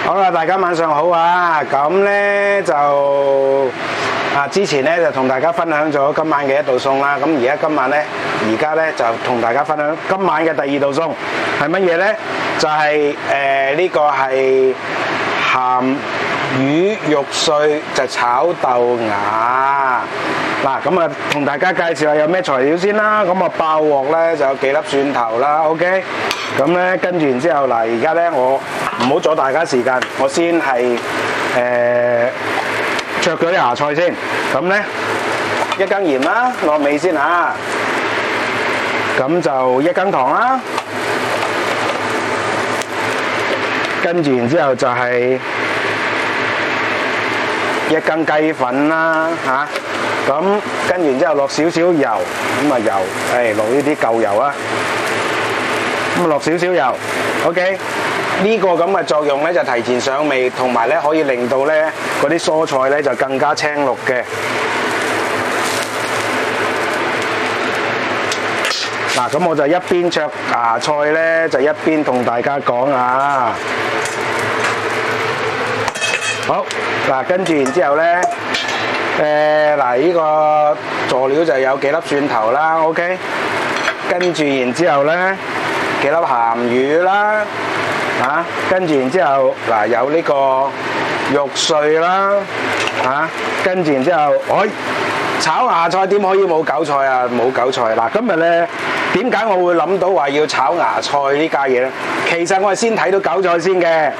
好啦，大家晚上好啊！咁咧就之前咧就同大家分享咗今晚嘅一道餸啦。咁而家咧就同大家分享今晚嘅第二道餸係乜嘢咧？就係呢個係鹹魚肉碎就炒豆芽。嗱，咁啊同大家介紹下有咩材料先啦。咁啊爆鑊咧就有幾粒蒜頭啦 ，OK。咁咧跟住然之後嗱，而家咧我唔好阻大家時間，我先係灼咗啲芽菜先。咁咧一羹鹽啦，落味先嚇。咁就一羹糖啦。跟住然之後就係一羹雞粉啦嚇。咁跟住然之後落少少油，咁啊油，落呢啲舊油啊。咁落少少油 ，OK。呢個咁嘅作用咧就提前上味，同埋咧可以令到咧嗰啲蔬菜咧就更加青綠嘅。嗱，咁我就一邊灼芽菜咧，就一邊同大家講啊。好，嗱，跟住然之後咧，嗱呢個佐料就有幾粒蒜頭啦 ，OK。跟住然之後咧。幾粒鹹魚啦，跟住然之後嗱有呢個肉碎啦，跟住然之後，炒芽菜點可以冇韭菜啊？冇韭菜嗱，今日咧點解我會諗到話要炒芽菜呢家嘢咧？其實我係先睇到韭菜先嘅，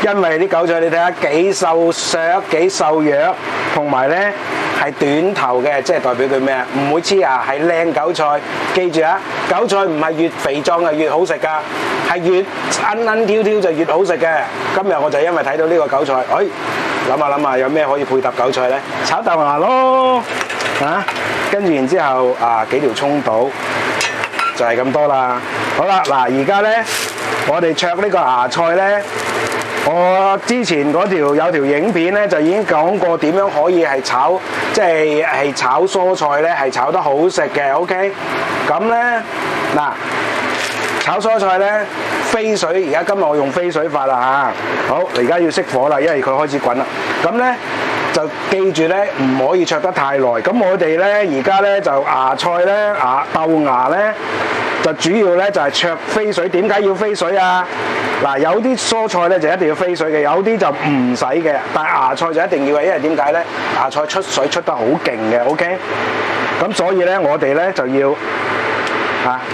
因為啲韭菜你睇下幾瘦削幾瘦弱，同埋咧係短頭嘅，即係代表佢咩啊？唔會黐牙，係靚韭菜。記住啊，韭菜唔係越肥壯就越好食㗎，係越韌挑挑就越好食嘅。今日我就因為睇到呢個韭菜，諗下有咩可以配搭韭菜咧？炒豆芽咯，跟住然之後幾條葱到，就係咁多啦。好啦，嗱而家咧我哋灼呢個芽菜咧。我之前嗰有條影片咧，就已經講過點樣可以係炒，即係炒蔬菜咧，係炒得好食嘅。OK， 咁咧嗱，炒蔬菜咧飛水，而家今日我用飛水法啦嚇。好，而家要熄火啦，因為佢開始滾啦。咁咧就記住咧，唔可以灼得太耐。咁我哋咧而家咧就芽菜咧豆芽咧。就主要咧就係灼飛水，點解要飛水啊？嗱，有啲蔬菜咧就一定要飛水嘅，有啲就唔使嘅，但係芽菜就一定要嘅，因為點解咧？芽菜出水出得好勁嘅 ，OK。咁所以咧，我哋咧就要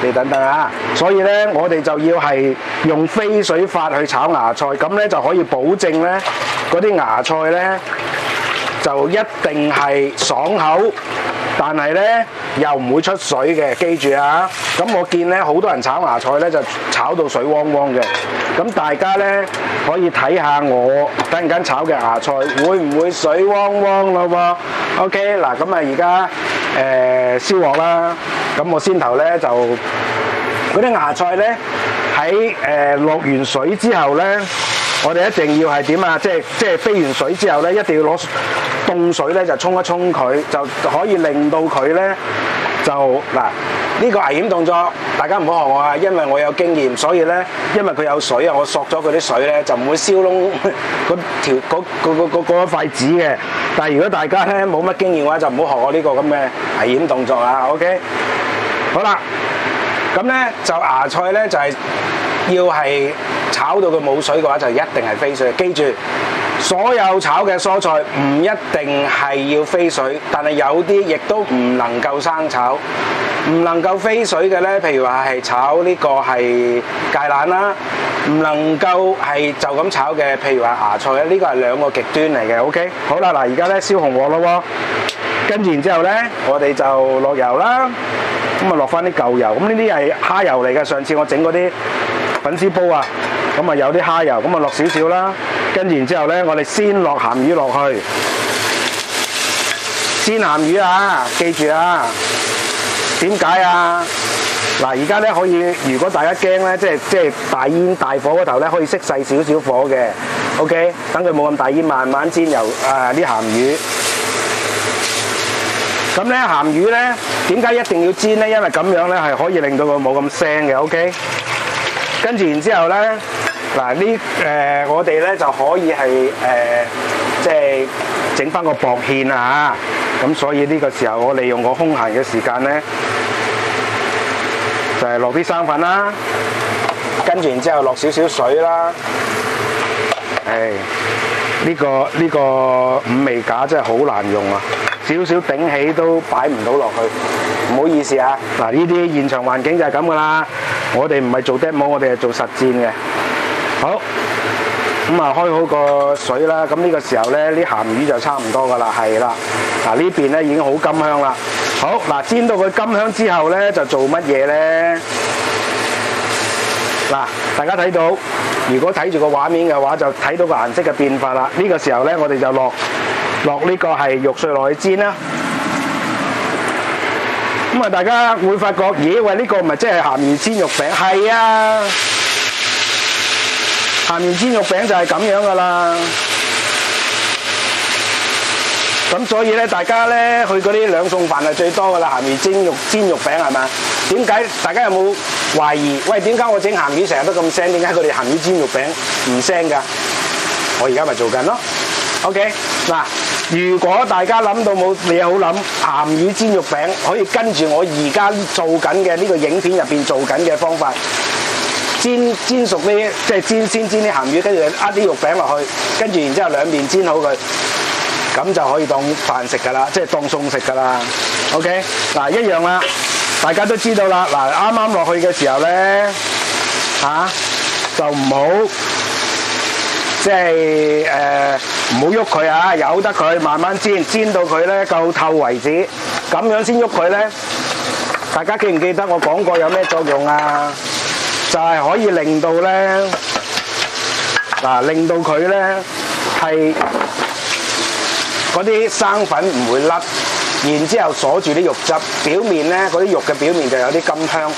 你等等啊！所以咧，我哋就要係用飛水法去炒芽菜，咁咧就可以保證咧嗰啲芽菜咧就一定係爽口。但係咧又唔會出水嘅，記住啊！咁我見咧好多人炒芽菜咧就炒到水汪汪嘅，咁大家咧可以睇下我等陣間炒嘅芽菜會唔會水汪汪咯喎 ？OK 嗱，咁啊而家燒鑊啦，咁我先頭咧就嗰啲芽菜咧喺落完水之後咧。我哋一定要係點啊？即係飛完水之後咧，一定要攞凍水咧就沖一沖佢，就可以令到佢咧就呢個危險動作，大家唔好學我啊！因為我有經驗，所以咧因為佢有水啊，我索咗佢啲水咧就唔會燒燶嗰塊紙嘅。但係如果大家咧冇乜經驗嘅話，就唔好學我呢個咁嘅危險動作啊 ！OK， 好啦，咁咧就芽菜咧就係要係。炒到佢冇水嘅話，就一定係飛水。記住，所有炒嘅蔬菜唔一定係要飛水，但係有啲亦都唔能夠生炒。唔能夠飛水嘅咧，譬如話係炒呢個係芥蘭啦，唔能夠係就咁炒嘅，譬如話芽菜咧，呢個係兩個極端嚟嘅。OK， 好啦，嗱而家咧燒紅鑊咯喎，跟住然之後咧，我哋就落油啦，咁啊落翻啲舊油，咁呢啲係蝦油嚟嘅。上次我整嗰啲粉絲煲啊。咁啊有啲蝦油，咁啊落少少啦，跟住然之後咧，我哋先落鹹魚落去，鮮鹹魚啊，記住啊，點解啊？嗱，而家咧可以，如果大家驚咧，即係大煙大火嗰頭咧，可以熄細少少火嘅 ，OK， 等佢冇咁大煙，慢慢煎油啲鹹魚。咁咧鹹魚咧，點解一定要煎咧？因為咁樣咧係可以令到佢冇咁腥嘅 ，OK。跟住然之後咧，嗱我哋咧就可以係即係整翻個薄芡啊嚇，咁所以呢個時候我利用個空閒嘅時間咧，就係落啲生粉啦，跟住然之後落少少水啦。呢個五味架真係好難用啊！少少頂起都擺唔到落去，唔好意思啊！嗱，呢啲現場環境就係咁噶啦，我哋唔係做 demo，我哋係做實戰嘅。好，咁啊開好個水啦，咁呢個時候咧，啲鹹魚就差唔多噶啦，係啦。嗱呢邊咧已經好甘香啦。好，嗱煎到佢甘香之後咧，就做乜嘢咧？嗱，大家睇到，如果睇住個畫面嘅話，就睇到個顏色嘅變化啦。呢個時候咧，我哋就落呢個係肉碎落去煎啦。咁啊，大家會發覺，咦喂，呢個唔係即係鹹魚煎肉餅？係啊，鹹魚煎肉餅就係咁樣噶啦。咁所以咧，大家咧去嗰啲兩餸飯係最多噶啦，鹹魚煎肉餅係嘛？點解大家有冇懷疑？喂，點解我整鹹魚成日都咁腥？點解佢哋鹹魚煎肉餅唔腥㗎？我而家咪做緊咯。OK， 嗱，如果大家諗到冇嘢好諗，鹹魚煎肉餅可以跟住我而家做緊嘅呢個影片入邊做緊嘅方法，煎熟啲，即係先煎啲鹹魚，跟住呃啲肉餅落去，跟住然之後兩面煎好佢。咁就可以當飯食㗎啦，即係當餸食㗎啦。OK， 嗱一樣啦，大家都知道啦。嗱啱啱落去嘅時候咧，就唔好即係唔好喐佢啊，由得佢慢慢煎到佢咧夠透為止，咁樣先喐佢咧。大家記唔記得我講過有咩作用啊？就係可以令到咧，令到佢咧係。嗰啲生粉唔會甩，然之後鎖住啲肉汁，表面咧嗰啲肉嘅表面就有啲甘香，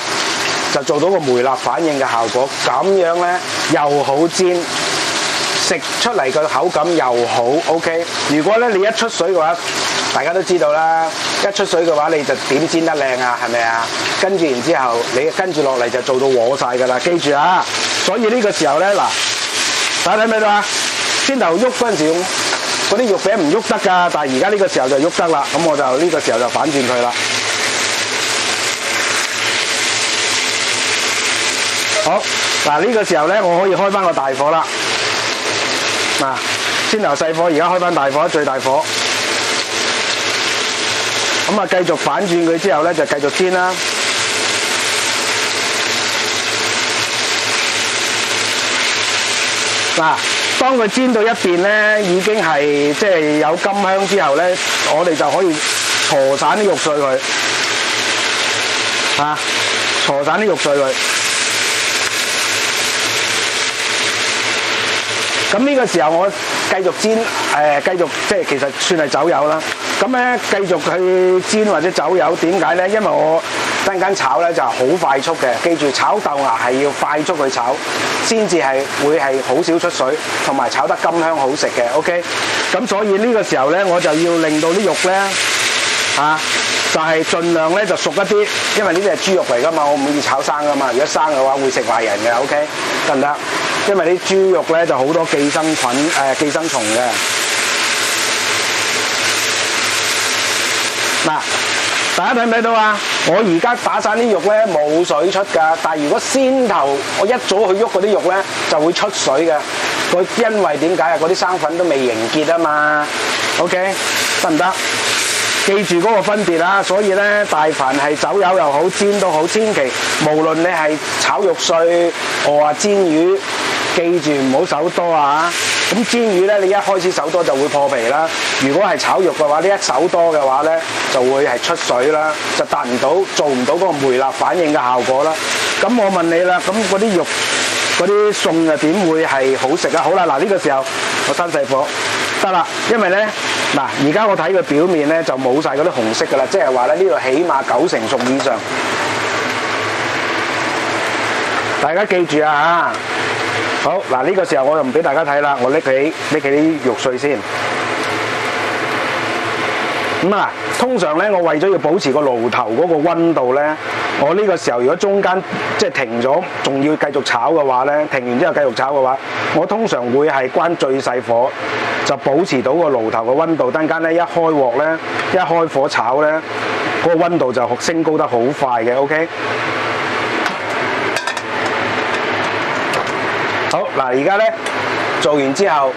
就做到個梅納反應嘅效果。咁樣咧又好煎，食出嚟個口感又好 OK。如果咧你一出水嘅話，大家都知道啦，一出水嘅話你就點煎得靚啊？係咪啊？跟住然之後你跟住落嚟就做到和晒㗎啦。記住啊！所以呢個時候咧大家睇唔睇到啊？先頭喐嗰陣時。嗰啲肉餅唔喐得㗎，但係而家呢個時候就喐得啦，咁我就呢個時候就反轉佢啦。好，嗱呢個時候咧，我可以開翻個大火啦。嗱，先頭細火，而家開翻大火，最大火。咁啊，繼續反轉佢之後咧，就繼續煎啦。嗱。當佢煎到一邊咧，已經係即係有甘香之後咧，我哋就可以搓散啲肉碎佢，搓散啲肉碎佢。咁呢個時候我繼續煎，繼續即係其實算係走油啦。咁咧繼續去煎或者走油，點解咧？因為我陣間炒咧就係好快速嘅，記住炒豆芽係要快速去炒，先至係會係好少出水，同埋炒得甘香好食嘅。OK， 咁所以呢個時候咧，我就要令到啲肉咧就係盡量咧就熟一啲，因為呢啲係豬肉嚟噶嘛，我唔可以炒生噶嘛。如果生嘅話會食壞人嘅。OK， 得唔得？因為啲豬肉咧就好多寄生菌、寄生蟲嘅。嗱，大家睇唔睇到啊？我而家打散啲肉咧冇水出㗎，但係如果先頭我一早去喐嗰啲肉咧就會出水嘅。因為點解啊？嗰啲生粉都未凝結啊嘛。OK， 得唔得？記住嗰個分別啦。所以咧，大凡係走油又好，煎都好，千祈無論你係炒肉碎、煎魚，記住唔好手多啊！咁煎魚咧，你一開始手多就會破皮啦。如果係炒肉嘅話，呢一手多嘅話咧，就會係出水啦，就達唔到、做唔到嗰個梅納反應嘅效果啦。咁我問你啦，咁嗰啲肉、嗰啲餸又點會係好食啊？好啦，嗱呢個時候我閂細火得啦，因為咧而家我睇佢表面咧就冇晒嗰啲紅色噶啦，即係話咧呢度起碼90%熟以上。大家記住啊！好嗱，呢個時候我就唔俾大家睇啦，我拎起啲肉碎先。咁啊，通常咧，我為咗要保持個爐頭嗰個溫度咧，我呢個時候如果中間即係停咗，仲要繼續炒嘅話咧，停完之後繼續炒嘅話，我通常會係關最細火，就保持到個爐頭嘅溫度。等間咧一開鑊咧，一開火炒咧，嗰個溫度就升高得好快嘅。OK。好嗱，而家咧做完之後。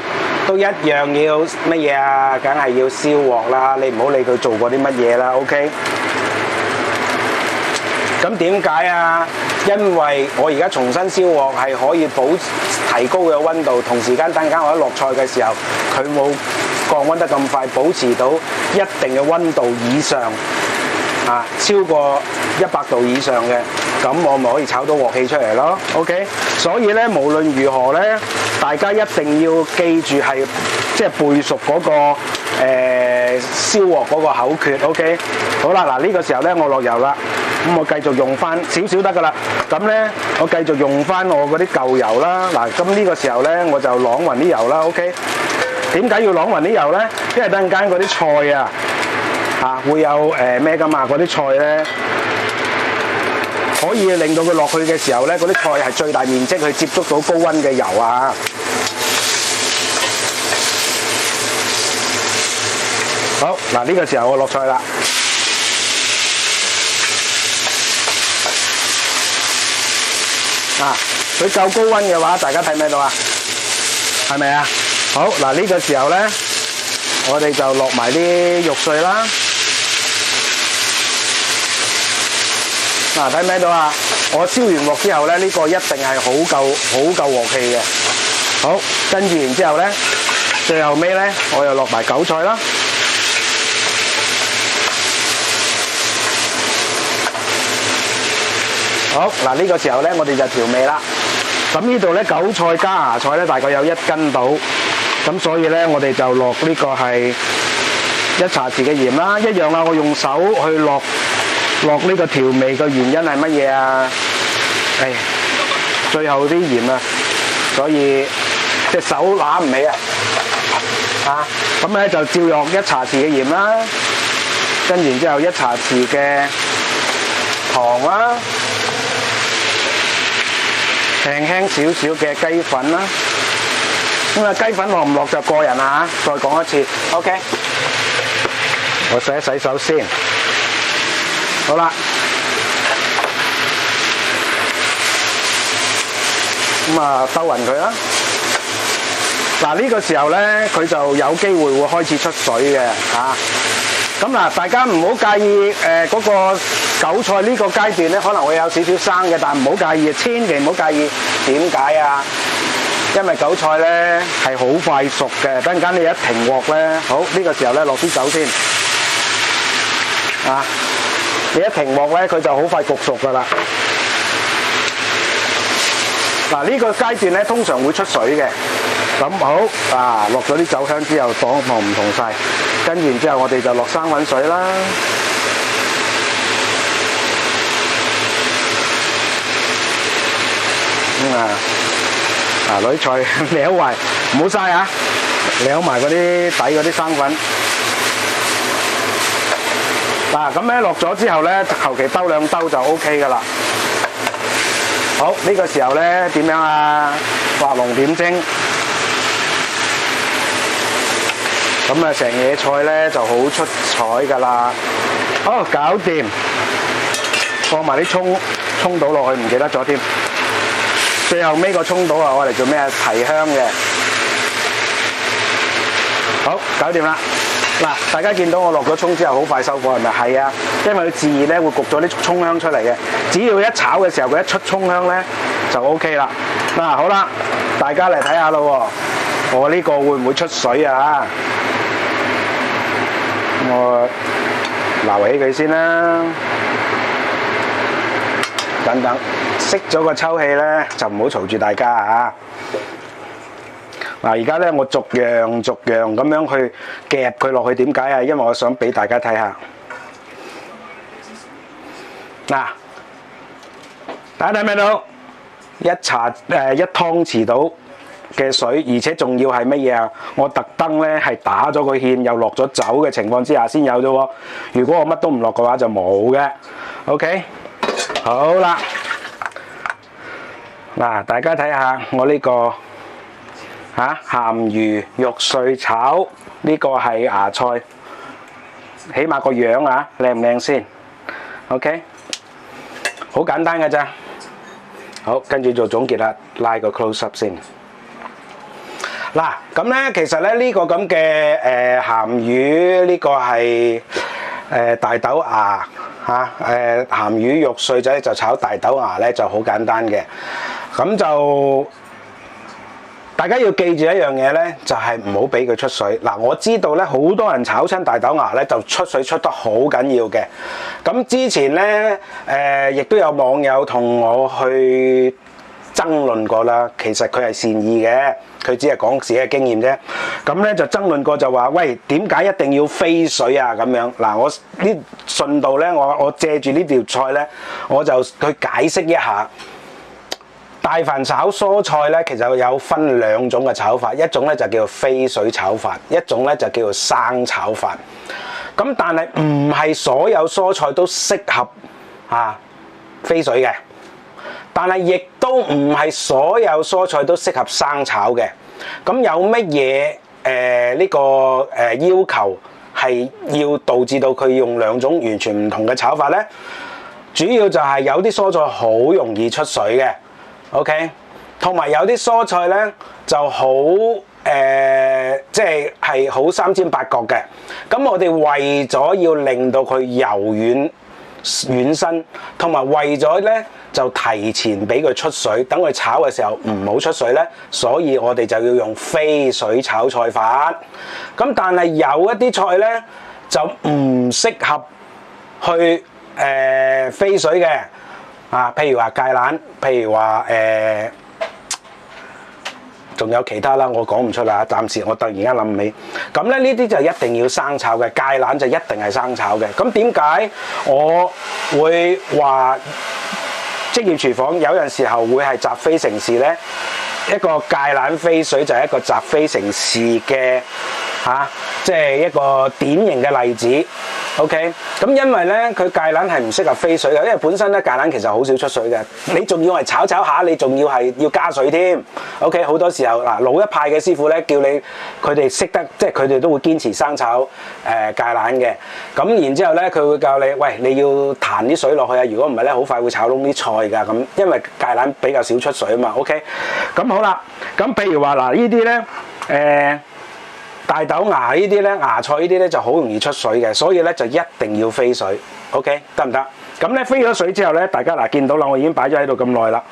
都一樣要乜嘢啊？梗係要燒鑊啦！你唔好理佢做過啲乜嘢啦 ，OK？ 咁點解啊？因為我而家重新燒鑊係可以提高嘅溫度，同時間等間我一落菜嘅時候，佢冇降溫得咁快，保持到一定嘅溫度以上，啊，超過100度以上嘅，咁我咪可以炒到鑊氣出嚟咯 ，OK？ 所以咧，無論如何咧，大家一定要記住係即係背熟嗰個燒鑊嗰個口訣 ，OK？ 好啦，嗱呢個時候咧，我落油啦，咁我繼續用翻少少得噶啦，咁咧我繼續用翻我嗰啲舊油啦，嗱咁呢個時候咧我就啷勻啲油啦 ，OK？ 點解要啷勻啲油咧？因為等間嗰啲菜啊〜會有咩噶嘛？嗰啲菜咧可以令到佢落去嘅時候咧，嗰啲菜係最大面積去接觸到高溫嘅油啊！好嗱，呢個時候我落菜啦。佢夠高溫嘅話，大家睇唔睇到啊？係咪啊？好嗱，呢個時候咧，我哋就落埋啲肉碎啦。嗱，睇唔睇到啊？我燒完鑊之後咧，呢個一定係好夠鑊氣嘅。好，跟住然之後咧，最後尾咧，我又落埋韭菜啦。好，嗱呢個時候咧，我哋就調味啦。咁呢度咧，韭菜加芽菜咧，大概有1斤到。咁所以咧，我哋就落呢個係1茶匙嘅鹽啦，一樣啦。我用手去落呢個調味嘅原因係乜嘢啊？最後啲鹽啊，所以隻手揦唔起啊！咁咧就照落1茶匙嘅鹽啦，跟住然之後1茶匙嘅糖啦，輕少少嘅雞粉啦。咁啊，雞粉落唔落就個人啦嚇。再講一次 ，OK。我洗一洗手先。好啦，咁啊兜勻佢啦。嗱呢個時候咧，佢就有機會會開始出水嘅嚇。咁嗱，大家唔好介意嗰個韭菜呢個階段咧，可能會有少少生嘅，但唔好介意，千祈唔好介意。點解啊？因為韭菜咧係好快熟嘅，等陣間你一停鑊咧，好呢個時候咧落啲酒先，啊，你一停鑊咧佢就好快焗熟噶啦。嗱呢個階段咧通常會出水嘅，咁好啊，落咗啲酒香之後，檔望唔同晒，跟住然之後我哋就落生滾水啦。攞啲菜撩埋，唔好嘥啊！撩埋嗰啲底嗰啲生粉。嗱，咁咧落咗之後咧，求其兜2兜就 OK 噶啦。好，呢個時候咧點樣啊？畫龍點睛。咁啊，成嘢菜咧就好出彩噶啦。好，搞掂。放埋啲葱倒落去，唔記得咗添。最後尾個葱倒啊，我嚟做咩啊？提香嘅。好，搞掂啦。嗱，大家見到我落咗葱之後，好快收火係咪？係啊，因為佢自然咧會焗咗啲葱香出嚟嘅。只要一炒嘅時候，佢一出葱香咧就 OK 啦。嗱，好啦，大家嚟睇下咯喎，我呢個會唔會出水啊？我撈起佢先啦，等等。熄咗個抽氣咧，就唔好嘈住大家啊！嗱，而家咧我逐樣咁樣去夾佢落去，點解啊？因為我想俾大家睇下。嗱，大家睇唔睇到？1湯匙到嘅水，而且仲要係乜嘢啊？我特登咧係打咗個芡，又落咗酒嘅情況之下先有啫喎。如果我乜都唔落嘅話就冇嘅。OK， 好啦，嗱，大家睇下我呢個鹹魚肉碎炒呢個係芽菜，起碼個樣啊靚唔靚先 ？OK， 好簡單嘅咋。好，跟住做總結啦，拉個 close up 先。嗱，咁咧其實咧呢個咁嘅鹹魚呢個係大豆芽嚇，鹹魚肉碎仔就炒大豆芽咧就好簡單嘅。咁就大家要記住一樣嘢咧，就係唔好俾佢出水。嗱，我知道咧好多人炒親大豆芽咧就出水出得好緊要嘅。咁之前咧亦都有網友同我去爭論過啦，其實佢係善意嘅，佢只係講自己嘅經驗啫。咁咧就爭論過就話，喂，點解一定要飛水啊？咁樣嗱，我呢順道咧，我借住呢條菜咧，我就去解釋一下。大凡炒蔬菜咧，其實有分兩種嘅炒法，一種咧就叫做飛水炒法，一種咧就叫做生炒法。咁但係唔係所有蔬菜都適合飛水嘅，但係亦都唔係所有蔬菜都適合生炒嘅。咁有乜嘢呢個要求係要導致到佢用兩種完全唔同嘅炒法咧？主要就係有啲蔬菜好容易出水嘅。OK， 同埋有啲蔬菜咧就好即係好三尖八角嘅。咁我哋為咗要令到佢柔軟身，同埋為咗咧就提前俾佢出水，等佢炒嘅時候唔好出水咧，所以我哋就要用飛水炒菜法。咁但係有一啲菜咧就唔適合去飛水嘅。譬如話芥蘭，譬如話仲有其他啦，我講唔出啦，暫時我突然間諗唔起。咁咧呢啲就一定要生炒嘅，芥蘭就一定係生炒嘅。咁點解我會話職業廚房有陣時候會係習非成是咧？一個芥蘭飛水就係一個習非成是嘅即係一個典型嘅例子。OK， 咁因為咧佢芥蘭係唔適合飛水嘅，因為本身咧芥蘭其實好少出水嘅，你仲要係炒下，你仲要係要加水添。OK， 好多時候嗱老一派嘅師傅咧叫你佢哋識得，即係佢哋都會堅持生炒芥蘭嘅。咁然之後咧佢會教你，喂，你要彈啲水落去啊，如果唔係咧好快會炒燶啲菜㗎。咁因為芥蘭比較少出水啊嘛。OK， 咁好啦，咁譬如話嗱呢啲咧大豆芽呢啲咧，芽菜呢啲咧就好容易出水嘅，所以咧就一定要飛水。OK， 得唔得？咁咧飛咗水之後咧，大家嗱見到啦，我已經擺咗喺度咁耐啦，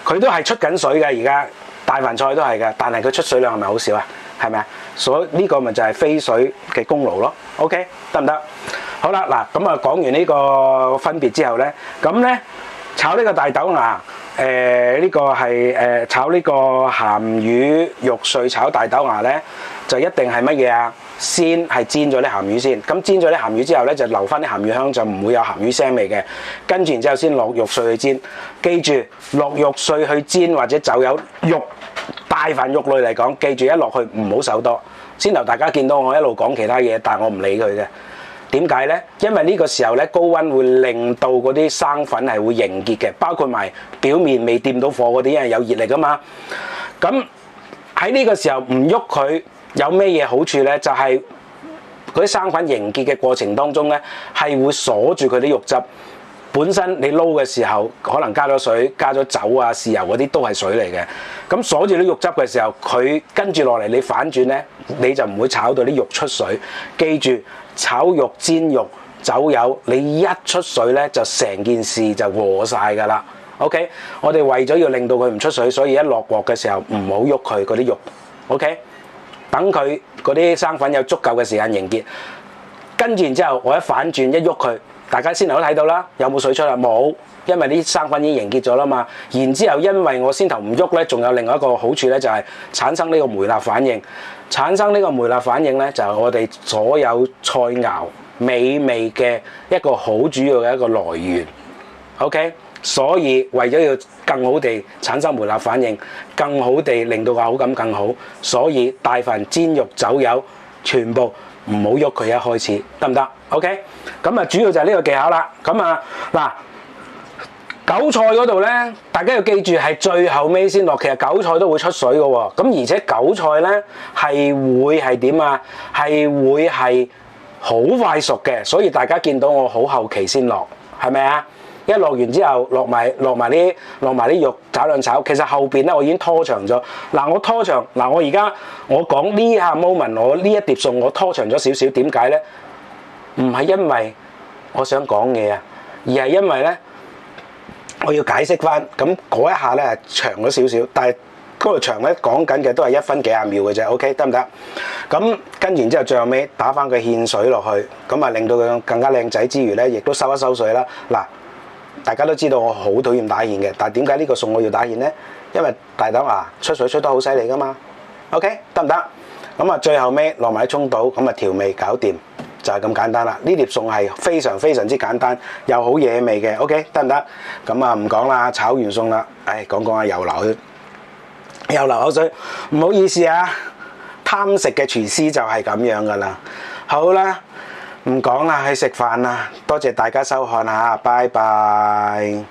佢都係出緊水嘅，而家大凡菜都係嘅，但係佢出水量係咪好少啊？係咪啊？所以呢個咪就係飛水嘅功勞咯。OK， 得唔得？好啦，嗱咁啊講完呢個分別之後咧，咁咧炒呢個大豆芽。呢個係炒呢個鹹魚肉碎炒大豆芽咧，就一定係乜嘢啊？先係煎咗啲鹹魚先，咁煎咗啲鹹魚之後咧，就留翻啲鹹魚香，就唔會有鹹魚腥味嘅。跟住然之後先落肉碎去煎，記住落肉碎去煎或者就有肉大凡肉類嚟講，記住一落去唔好手多。先頭大家見到我一路講其他嘢，但係我唔理佢嘅。點解咧？因為呢個時候咧，高溫會令到嗰啲生粉係會凝結嘅，包括埋表面未掂到火嗰啲，因為有熱力噶嘛。咁喺呢個時候唔喐佢，有咩嘢好處咧？就係嗰啲生粉凝結嘅過程當中咧，係會鎖住佢啲肉汁。本身你撈嘅時候，可能加咗水、加咗酒啊、豉油嗰啲都係水嚟嘅。咁鎖住啲肉汁嘅時候，佢跟住落嚟你反轉咧，你就唔會炒到啲肉出水。記住，炒肉、煎肉、走油，你一出水咧，就成件事就和晒㗎啦。OK， 我哋為咗要令到佢唔出水，所以一落鑊嘅時候唔好喐佢嗰啲肉。OK， 等佢嗰啲生粉有足夠嘅時間凝結。跟住然之後，我一反轉一喐佢。大家先頭都睇到啦，有冇水出啊？冇，因為啲生粉已經凝結咗啦嘛。然之後，因為我先頭唔喐咧，仲有另外一個好處咧，就係產生呢個梅納反應。產生呢個梅納反應咧，就係我哋所有菜肴美味嘅一個好主要嘅一個來源。OK，所以為咗要更好地產生梅納反應，更好地令到個口感更好，所以大份煎肉走油全部唔好喐佢，一開始得唔得 ？OK， 咁啊主要就係呢個技巧啦。咁啊嗱，韭菜嗰度咧，大家要記住係最後尾先落。其實韭菜都會出水嘅喎，咁而且韭菜咧係會係點啊？係會係好快熟嘅，所以大家見到我好後期先落，係咪啊？一落完之後，落埋啲肉炒兩炒，其實後邊咧我已經拖長咗。嗱，我拖長嗱，我而家我講呢下 moment， 我呢一碟餸我拖長咗少少，點解咧？唔係因為我想講嘢啊，而係因為咧我要解釋翻，咁嗰一下咧係長咗少少，但係嗰個長咧講緊嘅都係1分幾廿秒嘅啫 ，OK 得唔得？咁跟完之後最後尾打翻個芡水落去，咁啊令到佢更加靚仔之餘咧，亦都收一收水啦。嗱。大家都知道我好討厭打芡嘅，但係點解呢個餸我要打芡呢？因為大豆芽出水出得好犀利噶嘛。OK 得唔得？咁啊最後尾落埋啲蔥到，咁啊調味搞掂，就係咁簡單啦。呢碟餸係非常非常之簡單，又好惹味嘅。OK 得唔得？咁啊唔講啦，炒完餸啦，講講下又流口水，唔好意思啊，貪食嘅廚師就係咁樣噶啦。好啦。唔講啦，去食飯啦！多謝大家收看嚇，拜拜。